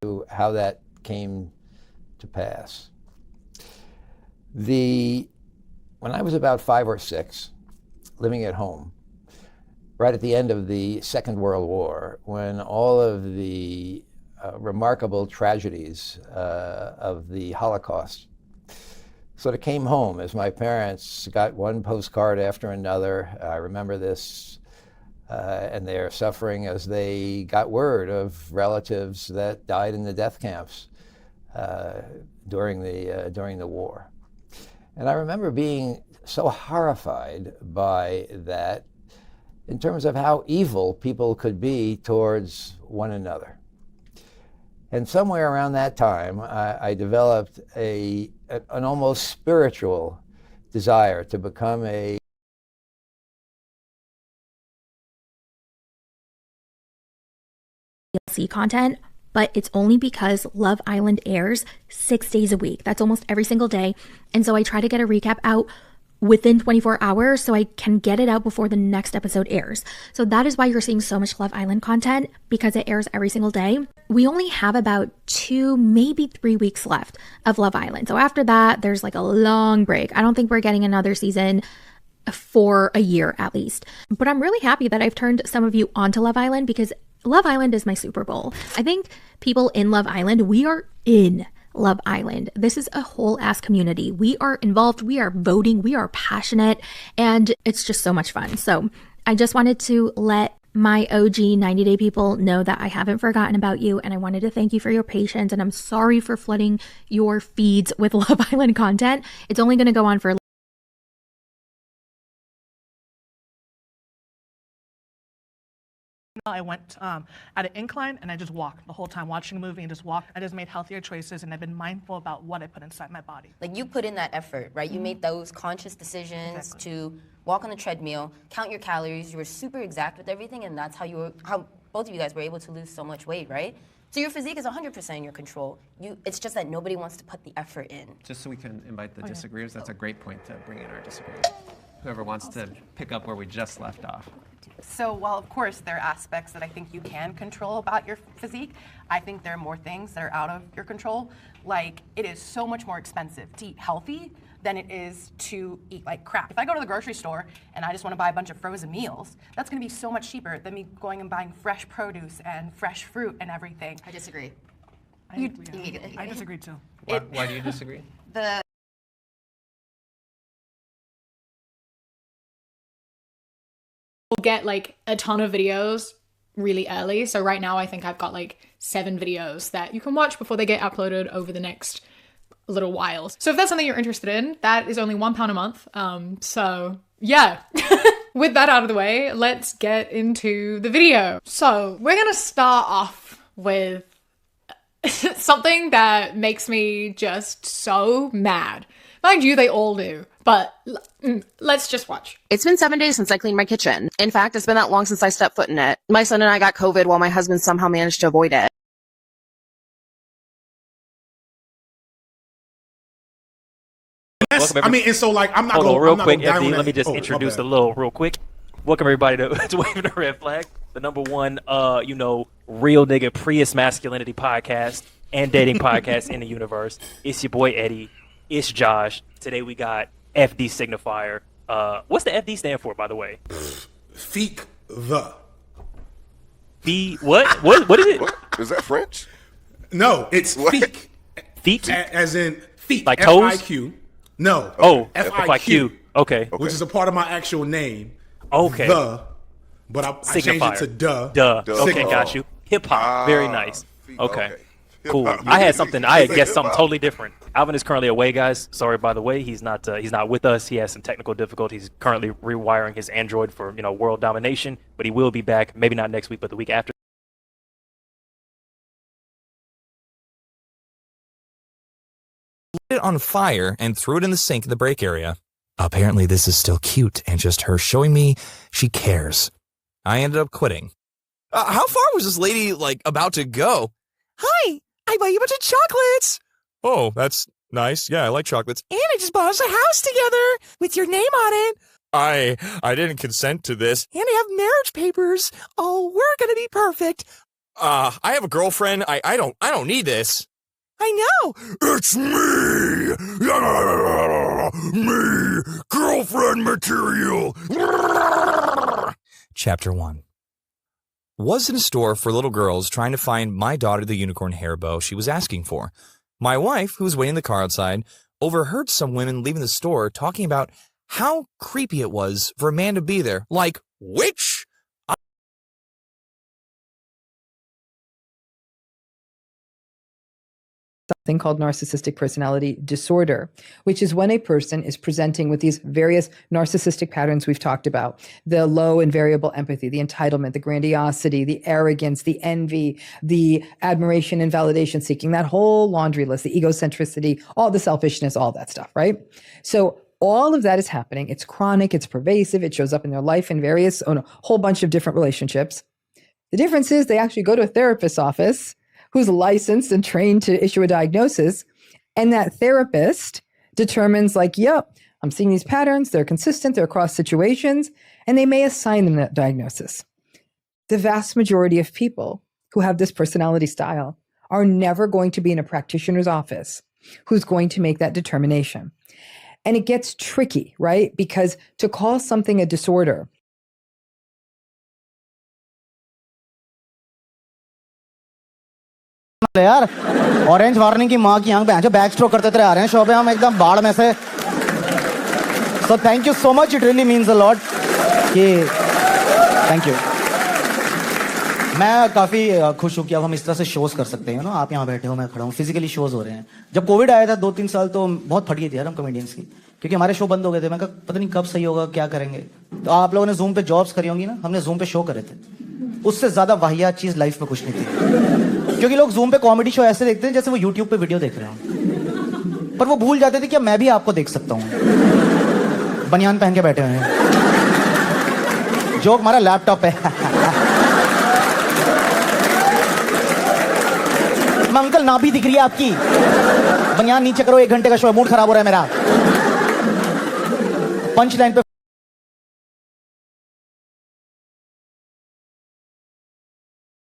how that came to pass. When I was about 5 or 6, living at home, right at the end of the Second World War, when all of the remarkable tragedies of the Holocaust sort of came home as my parents got one postcard after another. I remember this, and their suffering as they got word of relatives that died in the death camps during the war. And I remember being so horrified by that in terms of how evil people could be towards one another. And somewhere around that time, I developed an almost spiritual desire to become a TLC content, but it's only because Love Island airs 6 days a week. That's almost every single day. And so I try to get a recap out within 24 hours so I can get it out before the next episode airs. So that is why you're seeing so much Love Island content, because it airs every single day. We only have about 2, maybe 3 weeks left of Love Island. So after that, there's like a long break. I don't think we're getting another season for a year at least. But I'm really happy that I've turned some of you onto Love Island, because Love Island is my Super Bowl. I think people in Love Island, we are in Love Island. This is a whole ass community. We are involved, we are voting, we are passionate, and it's just so much fun. So I just wanted to let my OG 90 Day people know that I haven't forgotten about you, and I wanted to thank you for your patience, and I'm sorry for flooding your feeds with Love Island content. It's only going to go on for I went at an incline and I just walked the whole time, watching a movie and just walked. I just made healthier choices and I've been mindful about what I put inside my body. Like, you put in that effort, right? You made those conscious decisions to walk on the treadmill, count your calories. You were super exact with everything, and that's how both of you guys were able to lose so much weight, right? So your physique is 100% in your control. It's just that nobody wants to put the effort in. Just so we can invite the disagreeers, that's a great point to bring in our disagreeers. Whoever wants to pick up where we just left off. So while of course there are aspects that I think you can control about your physique, I think there are more things that are out of your control. Like, it is so much more expensive to eat healthy than it is to eat like crap. If I go to the grocery store and I just want to buy a bunch of frozen meals, that's going to be so much cheaper than me going and buying fresh produce and fresh fruit and everything. I disagree. I disagree too. Why do you disagree? We'll get like a ton of videos really early. So right now I think I've got like 7 videos that you can watch before they get uploaded over the next little while. So if that's something you're interested in, that is only £1 a month. So yeah, with that out of the way, let's get into the video. So we're gonna start off with something that makes me just so mad. Mind you, they all do, but let's just watch. It's been 7 days since I cleaned my kitchen. In fact, it's been that long since I stepped foot in it. My son and I got COVID while my husband somehow managed to avoid it. I mean, and so like, I'm not going to real quick, FD, let me just introduce a little real quick. Welcome everybody to Waving the Red Flag, the number one, real nigga Prius masculinity podcast and dating podcast in the universe. It's your boy Eddie. It's Josh. Today we got FD signifier. What's the FD stand for, by the way? Feek the. What? What is it? What? Is that French? No, it's feek. Feet? As in feet. Like toes? F-I-Q. No. Oh, F-I-Q. Okay. Which is a part of my actual name. Okay. But I changed it to duh. Duh. Okay, got you. Hip hop. Very nice. Okay. Cool. I had guessed something totally different. Alvin is currently away, guys. Sorry, by the way, he's not with us. He has some technical difficulties. He's currently rewiring his Android for world domination, but he will be back. Maybe not next week, but the week after. Lit it on fire and threw it in the sink in the break area. Apparently, this is still cute and just her showing me she cares. I ended up quitting. How far was this lady about to go? Hi, I bought you a bunch of chocolates. Oh, that's nice. Yeah, I like chocolates. And I just bought us a house together with your name on it. I didn't consent to this. And I have marriage papers. Oh, we're gonna be perfect. I have a girlfriend. I don't need this. I know. It's me. Me. Girlfriend material. Chapter 1. Was in a store for little girls trying to find my daughter the unicorn hair bow she was asking for. My wife, who was waiting in the car outside, overheard some women leaving the store talking about how creepy it was for a man to be there. Like, which? Something called narcissistic personality disorder, which is when a person is presenting with these various narcissistic patterns we've talked about: the low and variable empathy, the entitlement, the grandiosity, the arrogance, the envy, the admiration and validation seeking, that whole laundry list, the egocentricity, all the selfishness, all that stuff, right? So all of that is happening. It's chronic, it's pervasive, it shows up in their life in various, a whole bunch of different relationships. The difference is they actually go to a therapist's office who's licensed and trained to issue a diagnosis. And that therapist determines like, yep, I'm seeing these patterns, they're consistent, they're across situations, and they may assign them that diagnosis. The vast majority of people who have this personality style are never going to be in a practitioner's office who's going to make that determination. And it gets tricky, right? Because to call something a disorder, यार orange warning की माँ की आंख पे back stroke करते आ रहे हैं show पे हम एकदम बाढ़ में से so thank you so much it really means a lot कि थैंक यू मैं काफ़ी खुश हूँ कि अब हम इस तरह से शोज कर सकते हैं ना आप यहाँ बैठे हो मैं खड़ा हूँ फिजिकली शोज हो रहे हैं जब कोविड आया था 2-3 साल तो बहुत फट गई थी यार हम कॉमेडियंस की क्योंकि हमारे शो बंद हो गए थे मैं कहा पता नहीं कब सही होगा क्या करेंगे तो आप लोगों ने जूम पे जॉब्स करी होंगी ना हमने जूम पे शो करे थे उससे ज़्यादा वाहियात चीज़ लाइफ में कुछ नहीं थी क्योंकि लोग जूम पे कॉमेडी शो ऐसे देखते हैं जैसे वो यूट्यूब पे वीडियो देख रहे हो पर वो भूल जाते थे कि मैं भी आपको देख सकता हूँ बनियान पहन के बैठे हुए हैं जोक हमारा लैपटॉप है अंकल ना भी दिख रही है आपकी बनियान नीचे करो 1 घंटे का शो है मूड खराब हो रहा है मेरा पंच लाइन पे